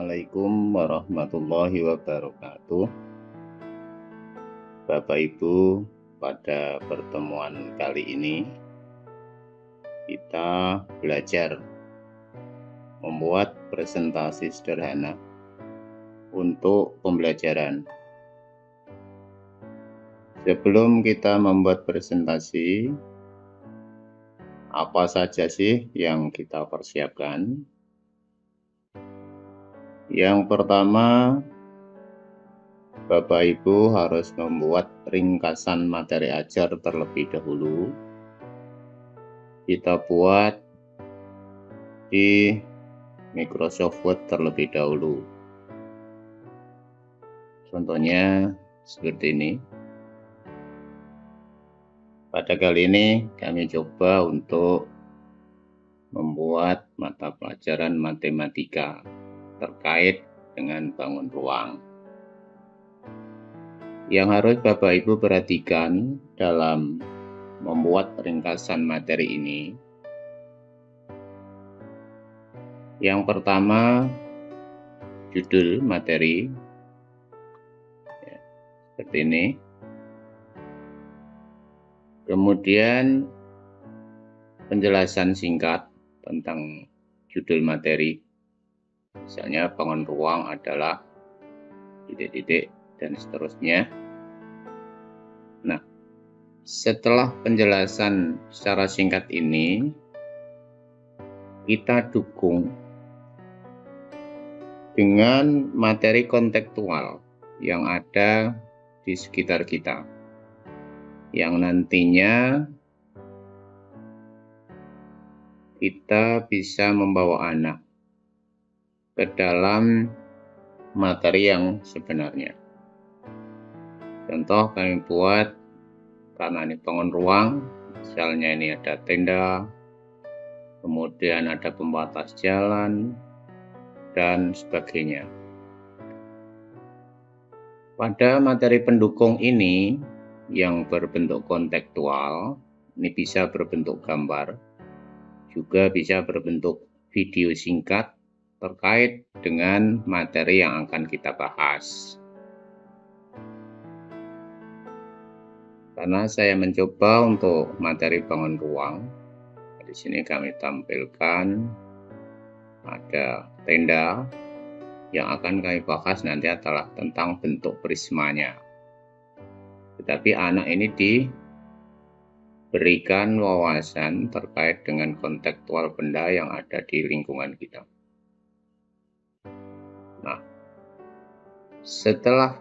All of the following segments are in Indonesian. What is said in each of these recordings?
Assalamualaikum warahmatullahi wabarakatuh. Bapak Ibu, pada pertemuan kali ini kita belajar membuat presentasi sederhana untuk pembelajaran. Sebelum kita membuat presentasi, apa saja sih yang kita persiapkan? Yang pertama, Bapak Ibu harus membuat ringkasan materi ajar terlebih dahulu. Kita buat di Microsoft Word terlebih dahulu. Contohnya seperti ini. Pada kali ini kami coba untuk membuat mata pelajaran matematika terkait dengan bangun ruang. Yang harus Bapak Ibu perhatikan dalam membuat ringkasan materi ini, yang pertama judul materi ya, seperti ini. Kemudian penjelasan singkat tentang judul materi. Misalnya bangun ruang adalah titik-titik dan seterusnya. Nah, setelah penjelasan secara singkat ini, kita dukung dengan materi kontekstual yang ada di sekitar kita, yang nantinya kita bisa membawa anak ke dalam materi yang sebenarnya. Contoh kami buat, karena ini bangun ruang, misalnya ini ada tenda, kemudian ada pembatas jalan, dan sebagainya. Pada materi pendukung ini yang berbentuk kontekstual, ini bisa berbentuk gambar, juga bisa berbentuk video singkat terkait dengan materi yang akan kita bahas. Karena saya mencoba untuk materi bangun ruang, di sini kami tampilkan ada tenda. Yang akan kami bahas nanti adalah tentang bentuk prismanya. Tetapi anak ini diberikan wawasan terkait dengan kontekstual benda yang ada di lingkungan kita. Nah, setelah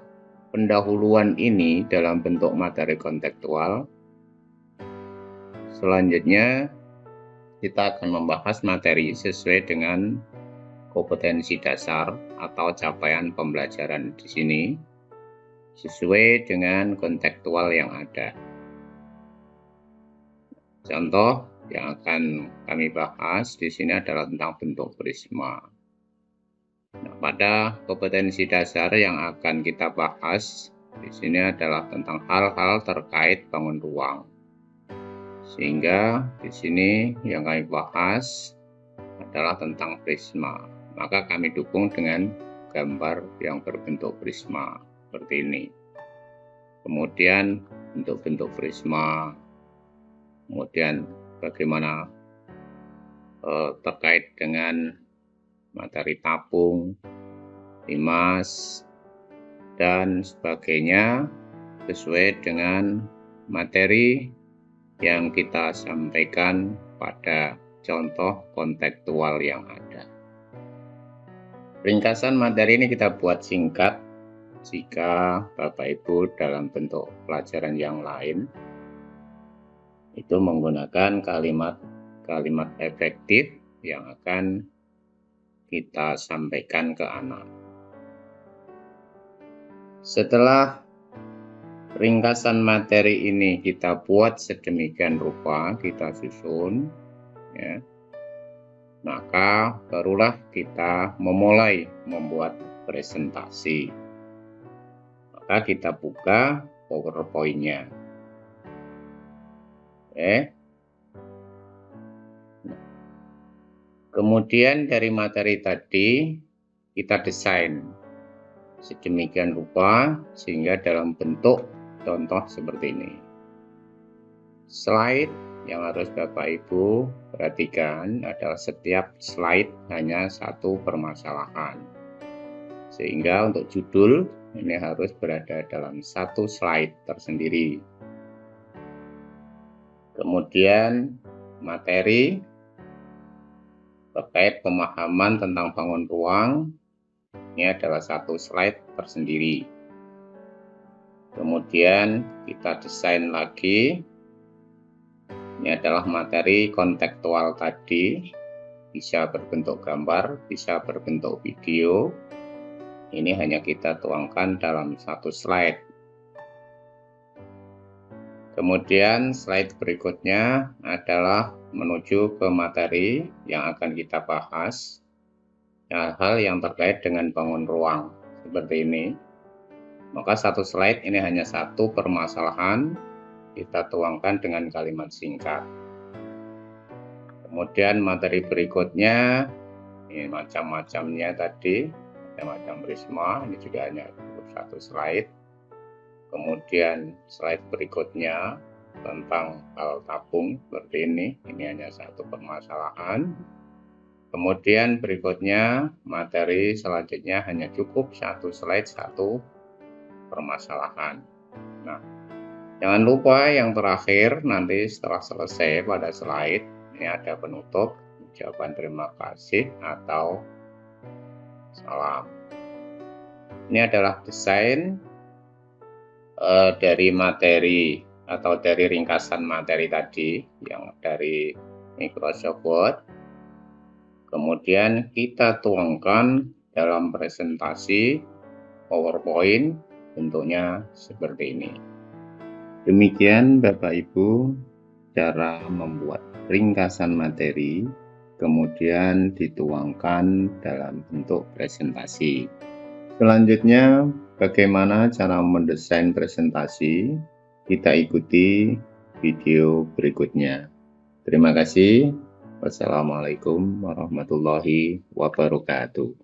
pendahuluan ini dalam bentuk materi kontekstual, selanjutnya kita akan membahas materi sesuai dengan kompetensi dasar atau capaian pembelajaran di sini, sesuai dengan kontekstual yang ada. Contoh yang akan kami bahas di sini adalah tentang bentuk prisma. Nah, pada kompetensi dasar yang akan kita bahas di sini adalah tentang hal-hal terkait bangun ruang. Sehingga di sini yang kami bahas adalah tentang prisma. Maka kami dukung dengan gambar yang berbentuk prisma seperti ini. Kemudian bentuk-bentuk prisma, kemudian bagaimana terkait dengan materi tabung, limas, dan sebagainya sesuai dengan materi yang kita sampaikan pada contoh kontekstual yang ada. Ringkasan materi ini kita buat singkat. Jika Bapak Ibu dalam bentuk pelajaran yang lain itu menggunakan kalimat-kalimat efektif yang akan kita sampaikan ke anak. Setelah ringkasan materi ini kita buat sedemikian rupa, kita susun, ya, maka barulah kita memulai membuat presentasi. Maka kita buka PowerPoint-nya. Oke. Kemudian dari materi tadi kita desain sedemikian rupa sehingga dalam bentuk contoh seperti ini. Slide yang harus Bapak Ibu perhatikan adalah setiap slide hanya satu permasalahan. Sehingga untuk judul ini harus berada dalam satu slide tersendiri. Kemudian materi terkait pemahaman tentang bangun ruang, ini adalah satu slide tersendiri. Kemudian kita desain lagi, ini adalah materi kontekstual tadi, bisa berbentuk gambar, bisa berbentuk video. Ini hanya kita tuangkan dalam satu slide. Kemudian slide berikutnya adalah menuju ke materi yang akan kita bahas, hal yang terkait dengan bangun ruang seperti ini. Maka satu slide ini hanya satu permasalahan, kita tuangkan dengan kalimat singkat. Kemudian materi berikutnya, ini macam-macamnya tadi, macam-macam prisma, ini juga hanya satu slide. Kemudian slide berikutnya tentang hal tabung seperti ini hanya satu permasalahan. Kemudian berikutnya materi selanjutnya hanya cukup satu slide, satu permasalahan. Nah, jangan lupa yang terakhir nanti setelah selesai pada slide ini ada penutup, ucapan terima kasih atau salam. Ini adalah desain dari materi atau dari ringkasan materi tadi yang dari Microsoft Word. Kemudian kita tuangkan dalam presentasi PowerPoint, bentuknya seperti ini. Demikian Bapak Ibu cara membuat ringkasan materi kemudian dituangkan dalam bentuk presentasi. Selanjutnya, bagaimana cara mendesain presentasi? Kita ikuti video berikutnya. Terima kasih. Wassalamualaikum warahmatullahi wabarakatuh.